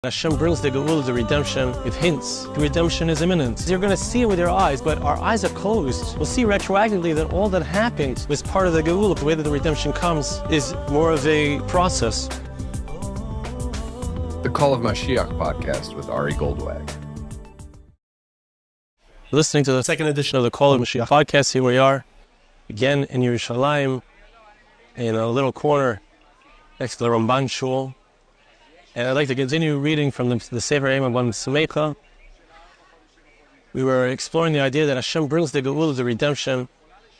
Hashem brings the Gula, the redemption, with hints. The redemption is imminent. You're going to see it with your eyes, but our eyes are closed. We'll see retroactively that all that happened was part of the Gula. The way that the redemption comes is more of a process. The Call of Moshiach podcast with Ari Goldwag. Listening to the second edition of the Call of Moshiach podcast. Here we are, again in Yerushalayim, in a little corner next to the Ramban Shul. And I'd like to continue reading from the Sefer Am Yisrael. We were exploring the idea that Hashem brings the Gula, the redemption,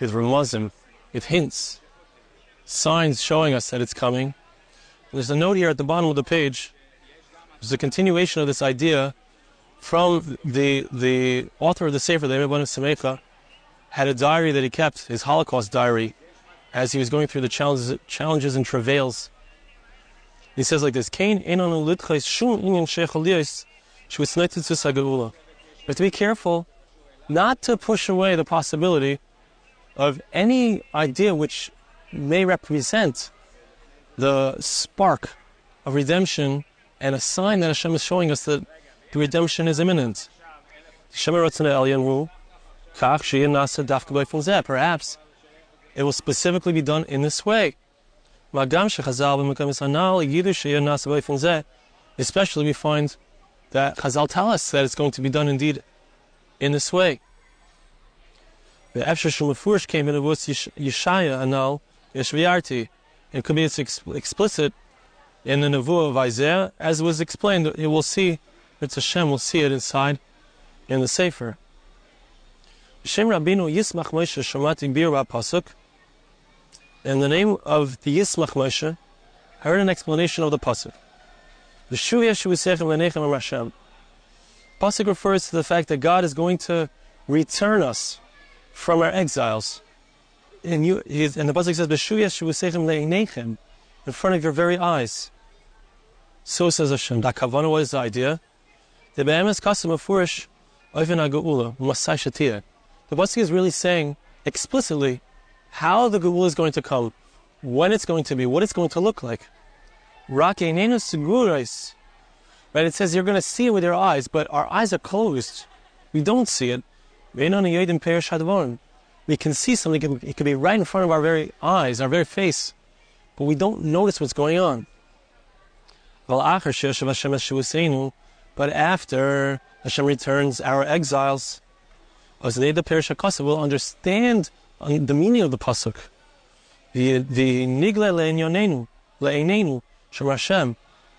with remazim, with hints, signs showing us that it's coming. And there's a note here at the bottom of the page. There's a continuation of this idea from the author of the Sefer, the Am Yisrael, had a diary that he kept, his Holocaust diary, as he was going through the challenges and travails. He says like this: We have to be careful not to push away the possibility of any idea which may represent the spark of redemption and a sign that Hashem is showing us that the redemption is imminent. Perhaps it will specifically be done in this way. Especially we find that Chazal tell us that it's going to be done indeed in this way. The Yeshaya came in Yeshaya anal Yeshviarti. It could be explicit in the Nevuah of Isaiah, as it was explained. It will see, it's Hashem will see it inside in the Sefer. Shem Rabbeinu Yismach Moshe Shamati Bir passuk. In the name of the Yismach Moshe, I heard an explanation of the passuk. The passuk refers to the fact that God is going to return us from our exiles. And the passuk says, in front of your very eyes. So says Hashem. That kavana, what is the idea? The passuk is really saying explicitly how the Gula is going to come, when it's going to be, what it's going to look like. Right? It says you're going to see it with your eyes, but our eyes are closed. We don't see it. We can see something, it could be right in front of our very eyes, our very face, but we don't notice what's going on. But after Hashem returns our exiles, we'll understand the meaning of the passuk. The nigle le'einenu shem Hashem.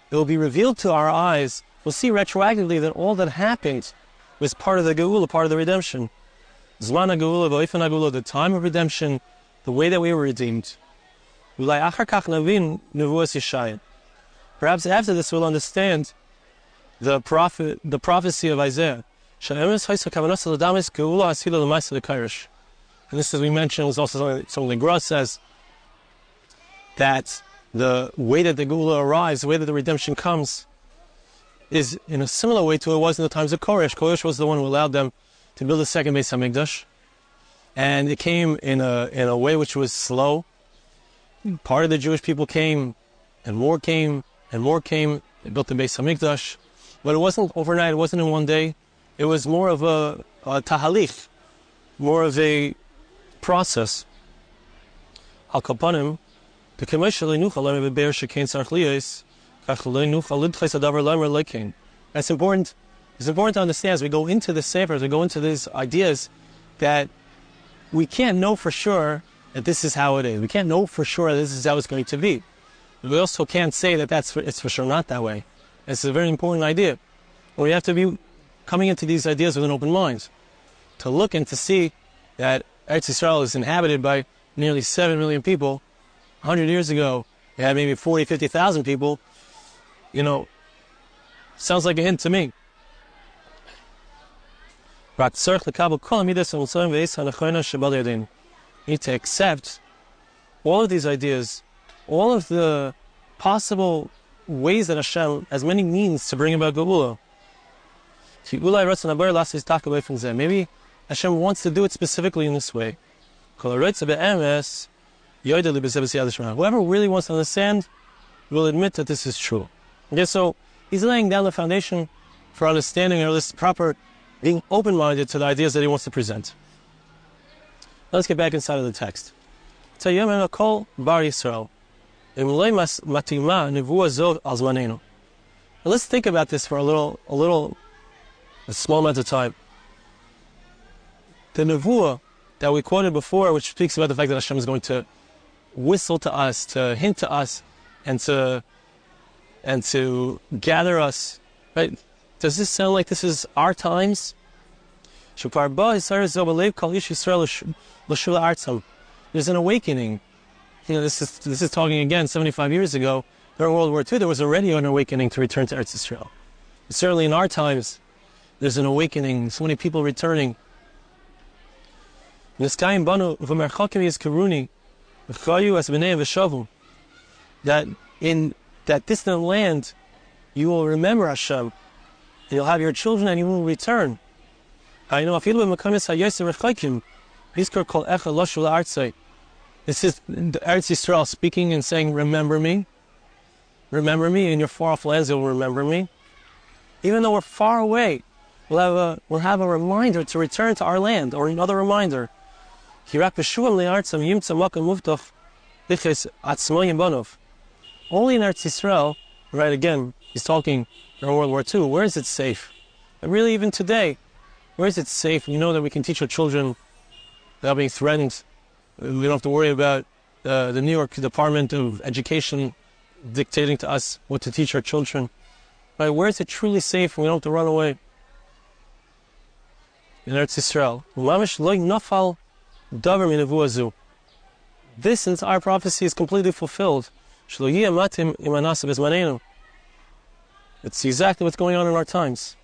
It will be revealed to our eyes. We'll see retroactively that all that happened was part of the Gula, part of the redemption. Zman ha'Gula v'oifen ha'Gula, the time of redemption, the way that we were redeemed. Perhaps after this we'll understand the prophecy of Isaiah. And this, as we mentioned, was also something Gra says, that the way that the Gula arrives, the way that the redemption comes, is in a similar way to what it was in the times of Koresh. Koresh was the one who allowed them to build a second Beis HaMikdash, and it came in a way which was slow. Part of the Jewish people came, and more came, and more came. They built the Beis HaMikdash, but it wasn't overnight. It wasn't in one day. It was more of a tahalich, more of a process. Al kapanim, the commercially nuchalim bear shekain sarchlias, kachlei nuchalid chaysadavar lamer leikain. That's important. It's important to understand as we go into the Sefer, as we go into these ideas, that we can't know for sure that this is how it is. We can't know for sure that this is how it's going to be. We also can't say that it's for sure not that way. It's a very important idea. And we have to be coming into these ideas with an open mind, to look and to see that Eretz Yisrael is inhabited by nearly 7 million people. 100 years ago, you had maybe 40, 50,000 people. Sounds like a hint to me. You need to accept all of these ideas, all of the possible ways that Hashem has many means to bring about Gula. Maybe Hashem wants to do it specifically in this way. Whoever really wants to understand will admit that this is true. Okay, so He's laying down the foundation for understanding or this proper being open-minded to the ideas that he wants to present. Let's get back inside of the text. Call Bar Yisrael. Now let's think about this for a small amount of time. The nevuah that we quoted before, which speaks about the fact that Hashem is going to whistle to us, to hint to us, and to gather us, right? Does this sound like this is our times? There's an awakening. This is talking again 75 years ago. During World War II, there was already an awakening to return to Eretz Yisrael. Certainly in our times, there's an awakening. So many people returning. That in that distant land, you will remember Hashem. You'll have your children and you will return. I know. This is the Eretz Yisrael speaking and saying, remember me. Remember me. In your far-off lands, you'll remember me. Even though we're far away, we'll have a reminder to return to our land, or another reminder. Only in Eretz Yisrael, right, again, he's talking during World War II, where is it safe? And really, even today, where is it safe? We know that we can teach our children without being threatened. We don't have to worry about the New York Department of Education dictating to us what to teach our children. Right? Where is it truly safe and we don't have to run away? In Eretz Yisrael. This entire prophecy is completely fulfilled. It's exactly what's going on in our times.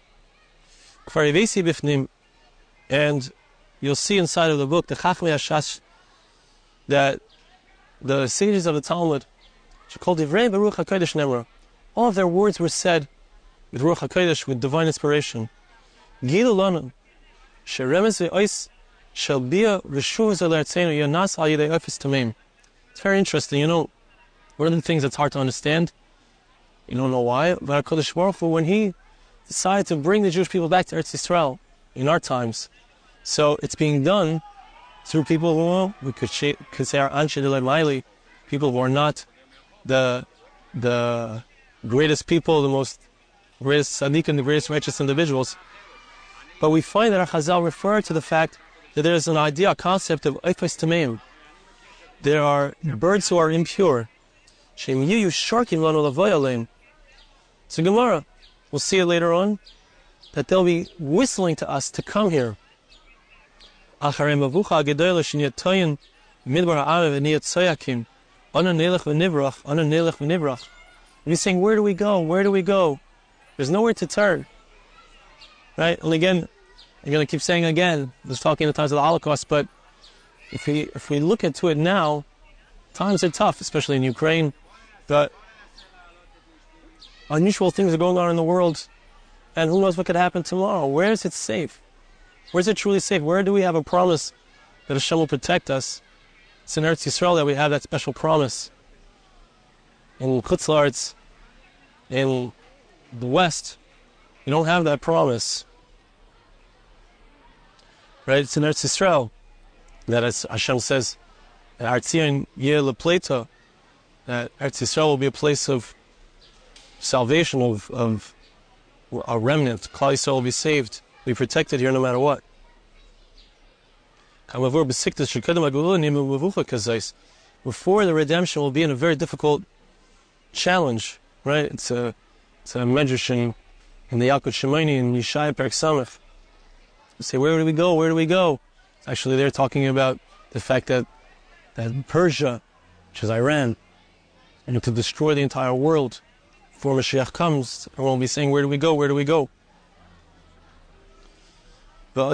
And you'll see inside of the book, the Chachmei Hashash, that the sages of the Talmud, all of their words were said with Ruach HaKodesh, with divine inspiration. It's very interesting. One of the things that's hard to understand, you don't know why, but HaKadosh Baruch Hu, when he decided to bring the Jewish people back to Eretz Yisrael in our times, so it's being done through people who we could say are Anshe Delay Maili, people who are not the greatest people, the greatest tzaddik and the greatest righteous individuals. But we find that our Chazal refer to the fact that there is an idea, a concept of Eifes Tameim. There are birds who are impure. So Gemara, we'll see it later on, that they'll be whistling to us to come here. We'll be saying, where do we go? Where do we go? There's nowhere to turn. Right? And again, I'm going to keep saying again, I was talking in the times of the Holocaust, but if we look into it now, times are tough, especially in Ukraine, but unusual things are going on in the world, and who knows what could happen tomorrow. Where is it safe? Where is it truly safe? Where do we have a promise that Hashem will protect us? It's in Eretz Yisrael that we have that special promise. In Chutz La'aretz, in the West, you don't have that promise. Right? It's in Eretz Yisrael that, as Hashem says, Artzion Yeh Lepleta, that Eretz Yisrael will be a place of salvation, of a remnant. Klal Yisrael will be saved, be protected here no matter what. Before the redemption will be in a very difficult challenge, right? It's a medrash in the Yalkut Shimoni in Yeshaya Perek Samech. You say, where do we go? Where do we go? Actually, they're talking about the fact that Persia, which is Iran, and to destroy the entire world before Mashiach comes, and we'll be saying, where do we go? Where do we go? Hashem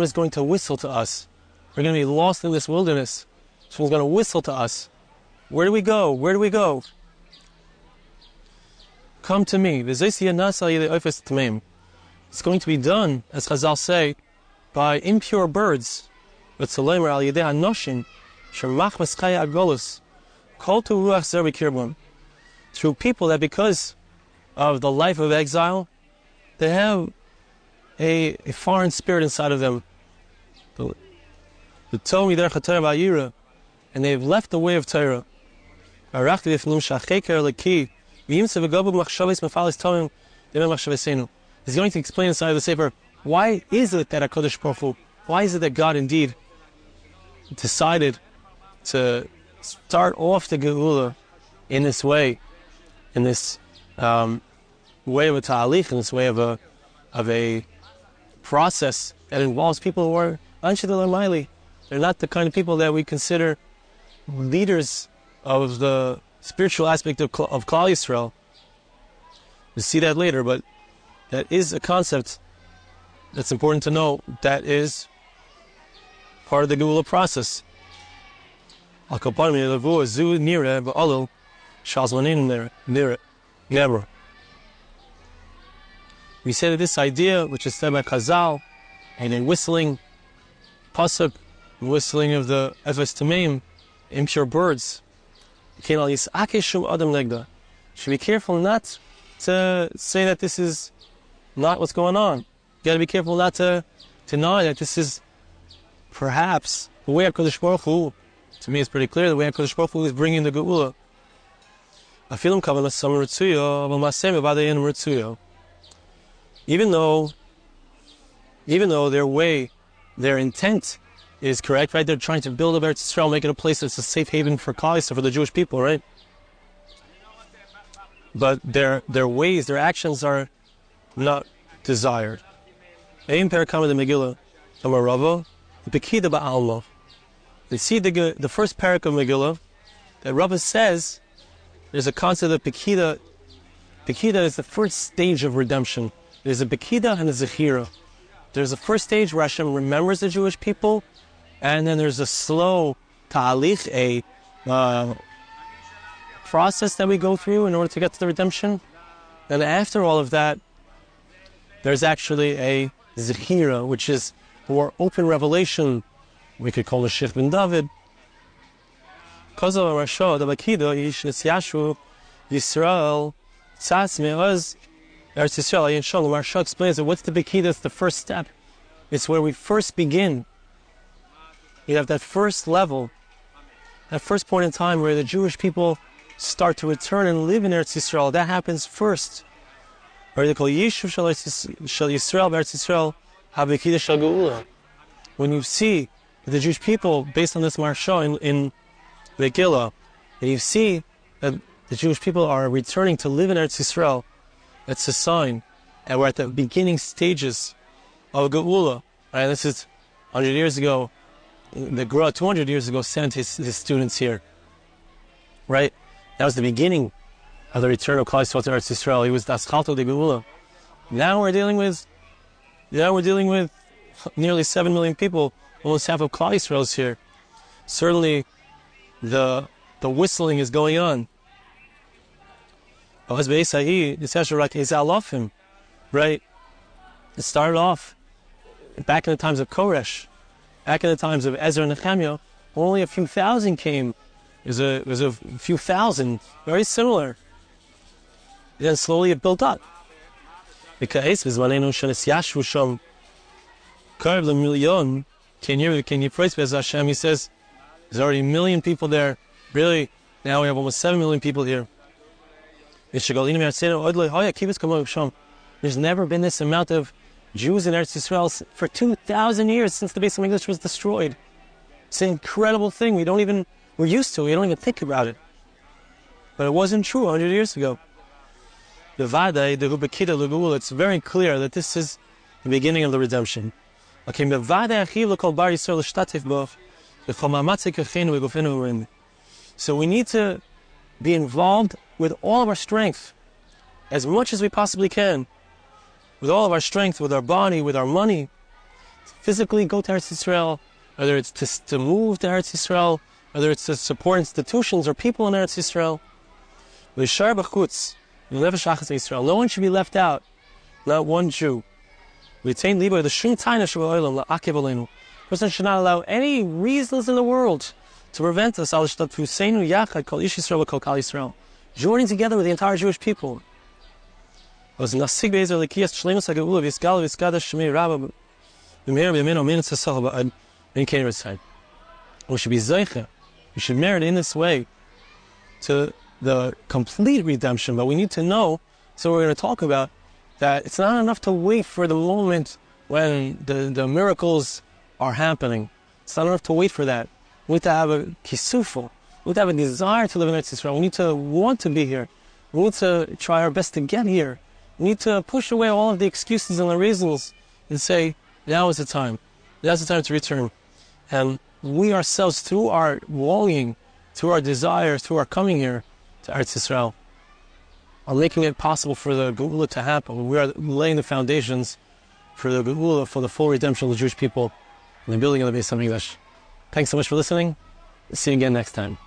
is going to whistle to us. We're going to be lost in this wilderness. So he's going to whistle to us. Where do we go? Where do we go? Come to me. It's going to be done, as Chazal say, by impure birds. through people that because of the life of exile, they have a foreign spirit inside of them. The Tomi derech HaTorah v'Ayira, and they've left the way of Torah. He's going to explain inside of the Sefer, why is it that HaKadosh Baruch Hu, why is it that God indeed decided to start off the Geula in this way, in this way of a ta'alich, in this way of a process that involves people who are Anshei Maili. They're not the kind of people that we consider leaders of the spiritual aspect of Klal Yisrael. We'll see that later, but that is a concept that's important to know. That is part of the Geula process. We say that this idea, which is said by Chazal, and a whistling passuk, whistling of the Eves Tameim, impure birds, should be careful not to say that this is not what's going on. You got to be careful not to deny that this is perhaps the way HaKadosh Baruch Hu. To me, it's pretty clear the way HaKadosh Baruch Hu is bringing the Geula. Even though their way, their intent is correct, right? They're trying to build up Eretz Yisrael, make it a place that's a safe haven for Klal Yisrael, for the Jewish people, right? But their ways, their actions are not desired. Ein perakama de Megillah, Amarava, the Pekida Ba'alma. You see the first parak of Megillah, that Rava says there's a concept of Pekida. Pekida is the first stage of redemption. There's a Pekida and a Zechira. There's a first stage where Hashem remembers the Jewish people, and then there's a slow ta'alich, a process that we go through in order to get to the redemption. And after all of that, there's actually a Zechira, which is more open revelation. We could call it Shech ben David. Because of Rasha, the Pekida, Yisrael, Tzas Me'oz, Eretz Yisrael, Ayin Shalom. Marsha explains that what's the Pekida? It's the first step. It's where we first begin. We have that first level, that first point in time where the Jewish people start to return and live in Eretz Yisrael. That happens first. Or they call Yishuv Shal Yisrael, Eretz Yisrael, HaPekida Shal Geula. When you see the Jewish people, based on this Marsha in Megillah, and you see that the Jewish people are returning to live in Eretz Yisrael, that's a sign. And we're at the beginning stages of Geula. Right? This is 100 years ago. The Gra, 200 years ago, sent his students here. Right? That was the beginning of the return of Klal Yisrael to Eretz Yisrael. He was the Aschalto de Geula. Now we're dealing with nearly 7 million people. Almost half of Klal Yisrael is here. Certainly, the whistling is going on. Right? It started off back in the times of Koresh, back in the times of Ezra and Nehemiah. Only a few thousand came. It was a few thousand, very similar. Then slowly it built up. Can you praise Hashem? He says there's already 1 million people there. Really, now we have almost 7 million people here. There's never been this amount of Jews in Eretz Yisrael for 2,000 years since the Beis HaMikdash was destroyed. It's an incredible thing. We're used to it. We don't even think about it. But it wasn't true 100 years ago. It's very clear that this is the beginning of the redemption. So we need to be involved with all of our strength, as much as we possibly can, with all of our strength, with our body, with our money, physically go to Eretz Yisrael, whether it's to move to Eretz Yisrael, whether it's to support institutions or people in Eretz Yisrael. No one should be left out, not one Jew. Person should not allow any reasons in the world to prevent us joining together with the entire Jewish people. We should be zeicha. We should merit in this way to the complete redemption, but we need to know, so we're going to talk about, that it's not enough to wait for the moment when the miracles are happening. It's not enough to wait for that. We need to have a kisufo. We need to have a desire to live in Eretz Yisrael. We need to want to be here. We need to try our best to get here. We need to push away all of the excuses and the reasons and say, now is the time. Now's the time to return. And we ourselves, through our longing, through our desire, through our coming here to Eretz Yisrael, are making it possible for the Gula to happen. We are laying the foundations for the Gula, for the full redemption of the Jewish people, and the building of the Beis HaMikdash. Thanks so much for listening. See you again next time.